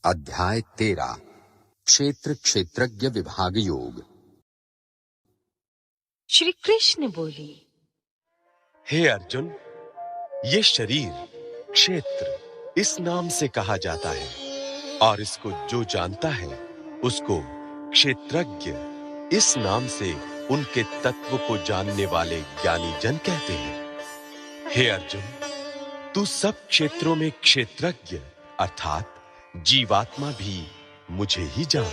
अध्याय 13 क्षेत्र क्षेत्रज्ञ विभाग योग। श्री कृष्ण बोले, हे अर्जुन, ये शरीर क्षेत्र इस नाम से कहा जाता है और इसको जो जानता है उसको क्षेत्रज्ञ इस नाम से उनके तत्व को जानने वाले ज्ञानी जन कहते हैं। हे अर्जुन, तू सब क्षेत्रों में क्षेत्रज्ञ अर्थात जीवात्मा भी मुझे ही जान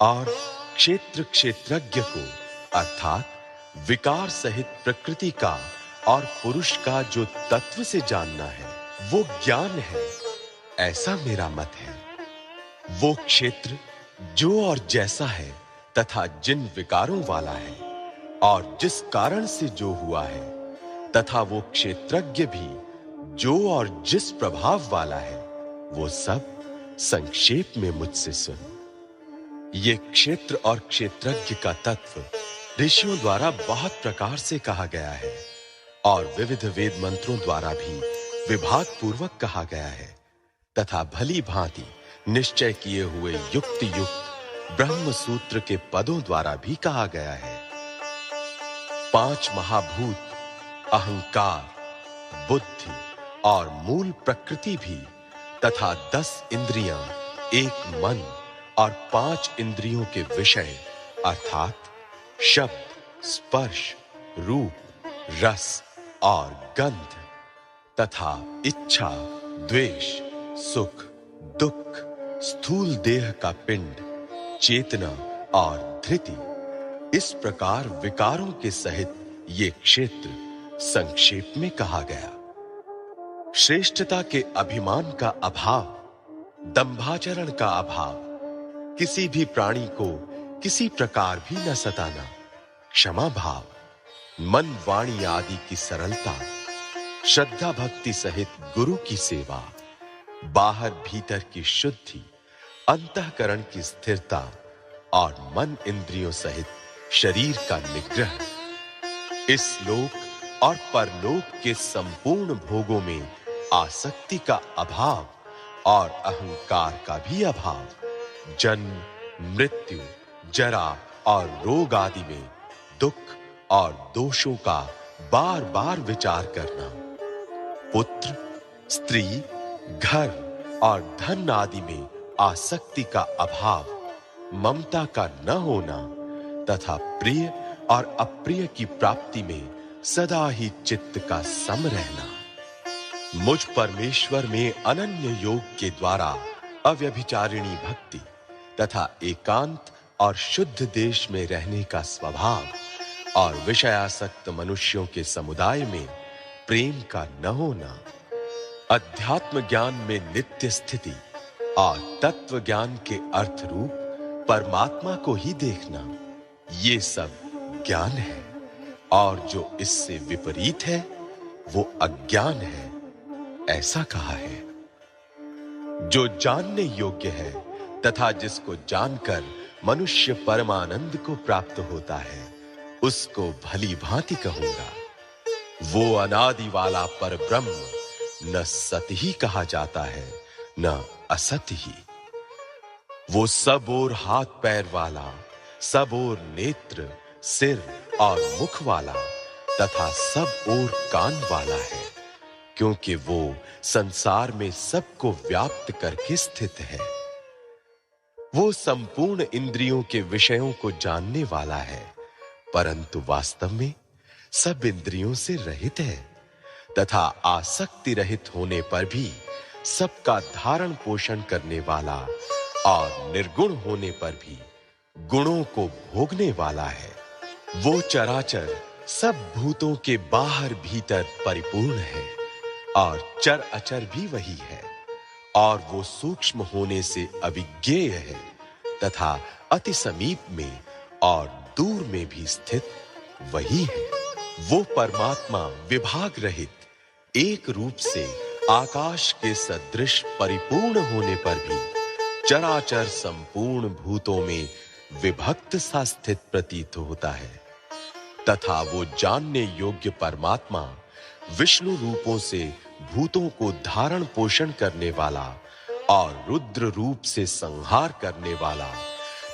और क्षेत्र क्षेत्रज्ञ को अर्थात विकार सहित प्रकृति का और पुरुष का जो तत्व से जानना है वो ज्ञान है, ऐसा मेरा मत है। वो क्षेत्र जो और जैसा है तथा जिन विकारों वाला है और जिस कारण से जो हुआ है तथा वो क्षेत्रज्ञ भी जो और जिस प्रभाव वाला है वो सब संक्षेप में मुझसे सुन। ये क्षेत्र और क्षेत्रज्ञ का तत्व ऋषियों द्वारा बहुत प्रकार से कहा गया है और विविध वेद मंत्रों द्वारा भी विभाग पूर्वक कहा गया है तथा भली भांति निश्चय किए हुए युक्त युक्त ब्रह्म सूत्र के पदों द्वारा भी कहा गया है। 5 महाभूत अहंकार, बुद्धि और मूल प्रकृति भी तथा 10 इंद्रियां, एक मन और 5 इंद्रियों के विषय अर्थात शब्द, स्पर्श, रूप, रस और गंध तथा इच्छा, द्वेष, सुख, दुख, स्थूल देह का पिंड, चेतना और धृति, इस प्रकार विकारों के सहित ये क्षेत्र संक्षेप में कहा गया। श्रेष्ठता के अभिमान का अभाव, दंभाचरण का अभाव, किसी भी प्राणी को किसी प्रकार भी न सताना, क्षमा भाव, मन वाणी आदि की सरलता, श्रद्धा भक्ति सहित गुरु की सेवा, बाहर भीतर की शुद्धि, अंतःकरण की स्थिरता और मन इंद्रियों सहित शरीर का निग्रह, इस लोक और परलोक के संपूर्ण भोगों में आसक्ति का अभाव और अहंकार का भी अभाव, जन्म, मृत्यु, जरा और रोग आदि में दुख और दोषों का बार बार विचार करना, पुत्र, स्त्री, घर और धन आदि में आसक्ति का अभाव, ममता का न होना तथा प्रिय और अप्रिय की प्राप्ति में सदा ही चित्त का सम रहना, मुझ परमेश्वर में अनन्य योग के द्वारा अव्यभिचारिणी भक्ति तथा एकांत और शुद्ध देश में रहने का स्वभाव और विषयासक्त मनुष्यों के समुदाय में प्रेम का न होना, अध्यात्म ज्ञान में नित्य स्थिति और तत्व ज्ञान के अर्थ रूप परमात्मा को ही देखना, ये सब ज्ञान है और जो इससे विपरीत है वो अज्ञान है, ऐसा कहा है। जो जानने योग्य है तथा जिसको जानकर मनुष्य परमानंद को प्राप्त होता है उसको भली भांति कहूंगा। वो अनादि वाला परब्रह्म न सत ही कहा जाता है न असत ही। वो सब ओर हाथ पैर वाला, सब ओर नेत्र, सिर और मुख वाला तथा सब ओर कान वाला है, क्योंकि वो संसार में सबको व्याप्त करके स्थित है। वो संपूर्ण इंद्रियों के विषयों को जानने वाला है, परंतु वास्तव में सब इंद्रियों से रहित है तथा आसक्ति रहित होने पर भी सबका धारण पोषण करने वाला और निर्गुण होने पर भी गुणों को भोगने वाला है। वो चराचर सब भूतों के बाहर भीतर परिपूर्ण है और चर अचर भी वही है और वो सूक्ष्म होने से अविज्ञेय है तथा अति समीप में और दूर में भी स्थित वही है। वो परमात्मा विभाग रहित एक रूप से आकाश के सदृश परिपूर्ण होने पर भी चराचर संपूर्ण भूतों में विभक्त सा स्थित प्रतीत होता है तथा वो जानने योग्य परमात्मा विष्णु रूपों से भूतों को धारण पोषण करने वाला और रुद्र रूप से संहार करने वाला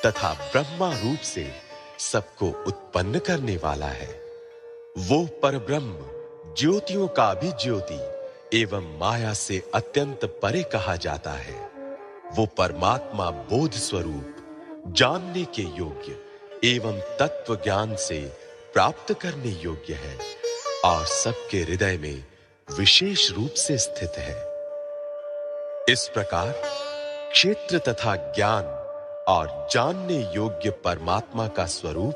तथा ब्रह्मा रूप से सबको उत्पन्न करने वाला है। वो परब्रह्म ज्योतियों का भी ज्योति एवं माया से अत्यंत परे कहा जाता है। वो परमात्मा बोध स्वरूप, जानने के योग्य एवं तत्व ज्ञान से प्राप्त करने योग्य है और सबके हृदय में विशेष रूप से स्थित है। इस प्रकार क्षेत्र तथा ज्ञान और जानने योग्य परमात्मा का स्वरूप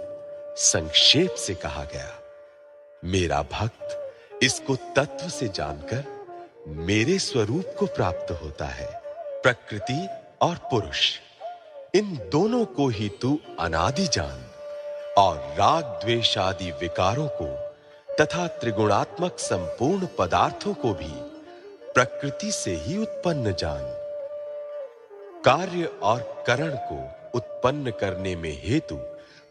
संक्षेप से कहा गया। मेरा भक्त इसको तत्व से जानकर मेरे स्वरूप को प्राप्त होता है। प्रकृति और पुरुष, इन दोनों को ही तू अनादि जान और राग द्वेष आदि विकारों को तथा त्रिगुणात्मक संपूर्ण पदार्थों को भी प्रकृति से ही उत्पन्न जान। कार्य और करण को उत्पन्न करने में हेतु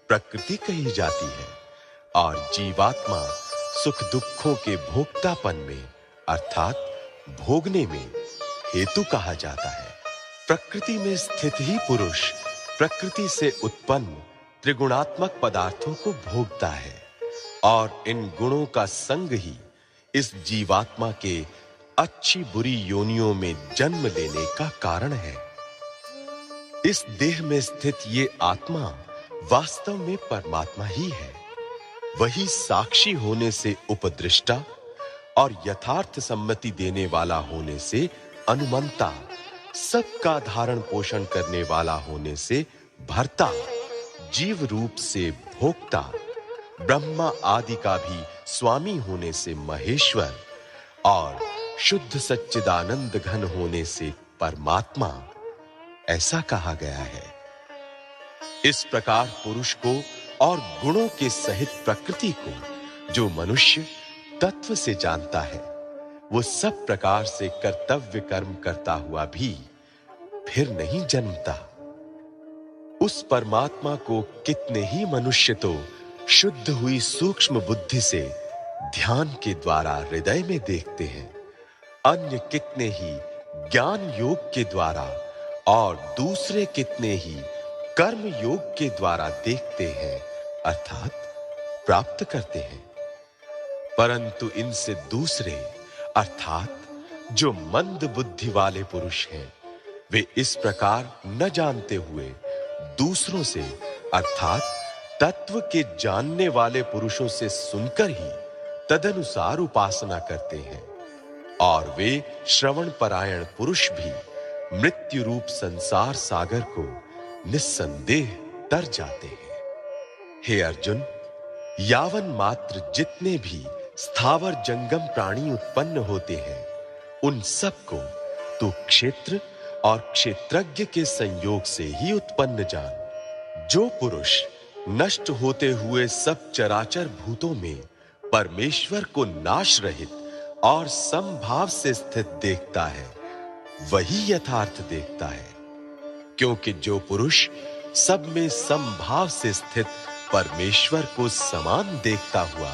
प्रकृति कही जाती है और जीवात्मा सुख दुखों के भोक्तापन में अर्थात भोगने में हेतु कहा जाता है। प्रकृति में स्थित ही पुरुष प्रकृति से उत्पन्न त्रिगुणात्मक पदार्थों को भोगता है और इन गुणों का संग ही इस जीवात्मा के अच्छी बुरी योनियों में जन्म लेने का कारण है। इस देह में स्थित ये आत्मा वास्तव में परमात्मा ही है। वही साक्षी होने से उपदृष्टा और यथार्थ सम्मति देने वाला होने से अनुमंता, सबका धारण पोषण करने वाला होने से भर्ता, जीव रूप से भोक्ता, ब्रह्मा आदि का भी स्वामी होने से महेश्वर और शुद्ध सच्चिदानंद घन होने से परमात्मा, ऐसा कहा गया है। इस प्रकार पुरुष को और गुणों के सहित प्रकृति को जो मनुष्य तत्व से जानता है, वो सब प्रकार से कर्तव्य कर्म करता हुआ भी फिर नहीं जन्मता। उस परमात्मा को कितने ही मनुष्य तो शुद्ध हुई सूक्ष्म बुद्धि से ध्यान के द्वारा हृदय में देखते हैं, अन्य कितने ही ज्ञान योग के द्वारा और दूसरे कितने ही कर्म योग के द्वारा देखते हैं अर्थात प्राप्त करते हैं। परंतु इनसे दूसरे अर्थात जो मंद बुद्धि वाले पुरुष हैं, वे इस प्रकार न जानते हुए दूसरों से अर्थात तत्व के जानने वाले पुरुषों से सुनकर ही तदनुसार उपासना करते हैं और वे श्रवण परायण पुरुष भी मृत्यु रूप संसार सागर को निस्संदेह तर जाते हैं। हे अर्जुन, यावन मात्र जितने भी स्थावर जंगम प्राणी उत्पन्न होते हैं, उन सब को तू क्षेत्र और क्षेत्रज्ञ के संयोग से ही उत्पन्न जान। जो पुरुष नष्ट होते हुए सब चराचर भूतों में परमेश्वर को नाश रहित और समभाव से स्थित देखता है, वही यथार्थ देखता है। क्योंकि जो पुरुष सब में समभाव से स्थित परमेश्वर को समान देखता हुआ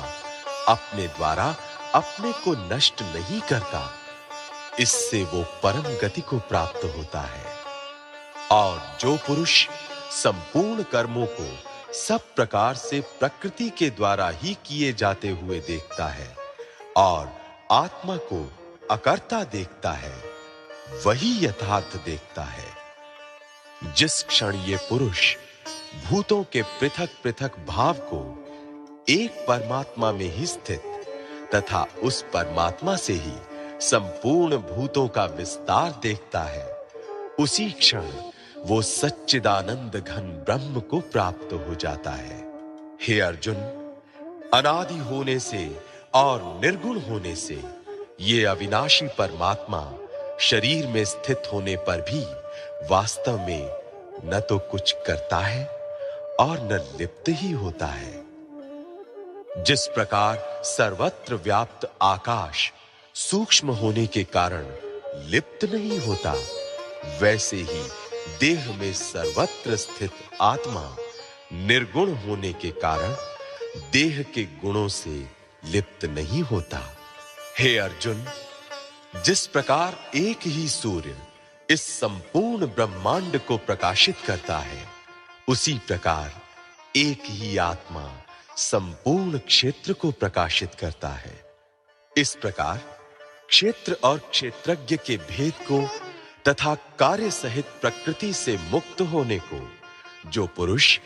अपने द्वारा अपने को नष्ट नहीं करता, इससे वो परम गति को प्राप्त होता है। और जो पुरुष संपूर्ण कर्मों को सब प्रकार से प्रकृति के द्वारा ही किए जाते हुए देखता है और आत्मा को अकर्ता देखता है, वही यथार्थ देखता है। जिस क्षण ये पुरुष भूतों के पृथक-पृथक भाव को एक परमात्मा में ही स्थित तथा उस परमात्मा से ही संपूर्ण भूतों का विस्तार देखता है, उसी क्षण वो सच्चिदानंद घन ब्रह्म को प्राप्त हो जाता है। हे अर्जुन, अनादि होने से और निर्गुण होने से ये अविनाशी परमात्मा शरीर में स्थित होने पर भी वास्तव में न तो कुछ करता है और न लिप्त ही होता है। जिस प्रकार सर्वत्र व्याप्त आकाश सूक्ष्म होने के कारण लिप्त नहीं होता, वैसे ही देह में सर्वत्र स्थित आत्मा निर्गुण होने के कारण देह के गुणों से लिप्त नहीं होता। हे अर्जुन, जिस प्रकार एक ही सूर्य इस संपूर्ण ब्रह्मांड को प्रकाशित करता है, उसी प्रकार एक ही आत्मा संपूर्ण क्षेत्र को प्रकाशित करता है। इस प्रकार क्षेत्र और क्षेत्रज्ञ के भेद को तथा कार्य सहित प्रकृति से मुक्त होने को जो पुरुष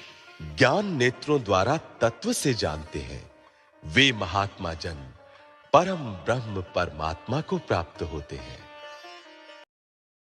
ज्ञान नेत्रों द्वारा तत्व से जानते हैं, वे महात्मा जन परम ब्रह्म परमात्मा को प्राप्त होते हैं।